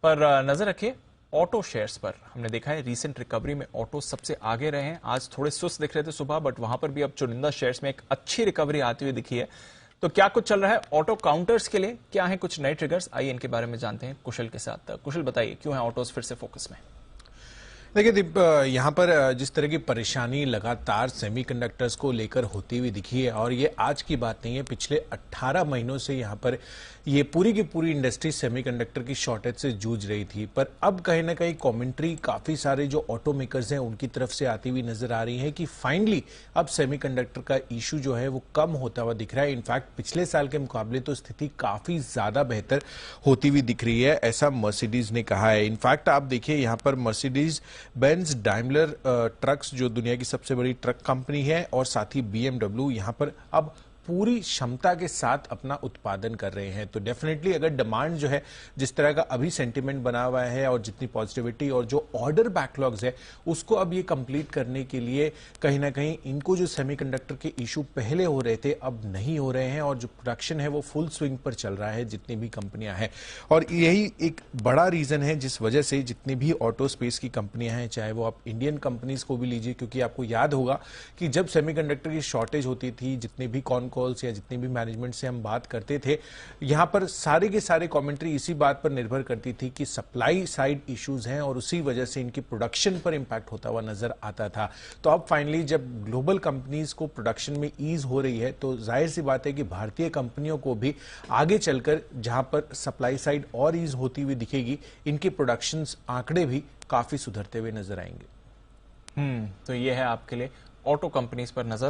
पर नजर रखिए ऑटो शेयर्स पर। हमने देखा है रीसेंट रिकवरी में ऑटो सबसे आगे रहे हैं। आज थोड़े सुस्त दिख रहे थे सुबह, बट वहां पर भी अब चुनिंदा शेयर्स में एक अच्छी रिकवरी आती हुई दिखी है। तो क्या कुछ चल रहा है ऑटो काउंटर्स के लिए, क्या है कुछ नए ट्रिगर्स, आइए इनके बारे में जानते हैं कुशल के साथ। कुशल बताइए क्यों है ऑटोज फिर से फोकस में? देखिए दीप, यहाँ पर जिस तरह की परेशानी लगातार सेमीकंडक्टर्स को लेकर होती हुई दिखी है, और ये आज की बात नहीं है, पिछले 18 महीनों से यहाँ पर ये पूरी की पूरी इंडस्ट्री सेमीकंडक्टर की शॉर्टेज से जूझ रही थी। पर अब कहीं ना कहीं कमेंट्री काफी सारे जो ऑटो मेकर्स हैं उनकी तरफ से आती हुई नजर आ रही है कि फाइनली अब सेमीकंडक्टर का इशू जो है वो कम होता हुआ दिख रहा है। इनफैक्ट पिछले साल के मुकाबले तो स्थिति काफी ज्यादा बेहतर होती हुई दिख रही है, ऐसा मर्सिडीज ने कहा है। इनफैक्ट आप देखिए यहाँ पर मर्सिडीज बेंज डाइमलर ट्रक्स जो दुनिया की सबसे बड़ी ट्रक कंपनी है, और साथ ही बीएमडब्ल्यू यहाँ पर अब पूरी क्षमता के साथ अपना उत्पादन कर रहे हैं। तो डेफिनेटली अगर डिमांड जो है जिस तरह का अभी सेंटिमेंट बना हुआ है और जितनी पॉजिटिविटी और जो ऑर्डर बैकलॉग्स है उसको अब ये कंप्लीट करने के लिए कहीं ना कहीं इनको जो सेमीकंडक्टर के इशू पहले हो रहे थे अब नहीं हो रहे हैं, और जो प्रोडक्शन है वो फुल स्विंग पर चल रहा है जितनी भी कंपनियां हैं। और यही एक बड़ा रीजन है जिस वजह से जितनी भी ऑटो स्पेस की कंपनियां हैं, चाहे वो आप इंडियन कंपनीज को भी लीजिए, क्योंकि आपको याद होगा कि जब सेमीकंडक्टर की शॉर्टेज होती थी, जितने भी कॉल्स या जितनी भी मैनेजमेंट से हम बात करते थे, यहां पर सारे के सारे कमेंट्री इसी बात पर निर्भर करती थी कि सप्लाई साइड इश्यूज हैं और उसी वजह से इनकी प्रोडक्शन पर इंपैक्ट होता हुआ नजर आता था। तो अब फाइनली जब ग्लोबल कंपनीज को प्रोडक्शन में ईज हो रही है तो जाहिर सी बात है कि भारतीय कंपनियों को भी आगे चलकर जहां पर सप्लाई साइड और ईज होती हुई दिखेगी, इनके प्रोडक्शन आंकड़े भी काफी सुधरते हुए नजर आएंगे। तो ये है आपके लिए ऑटो कंपनीज पर नजर।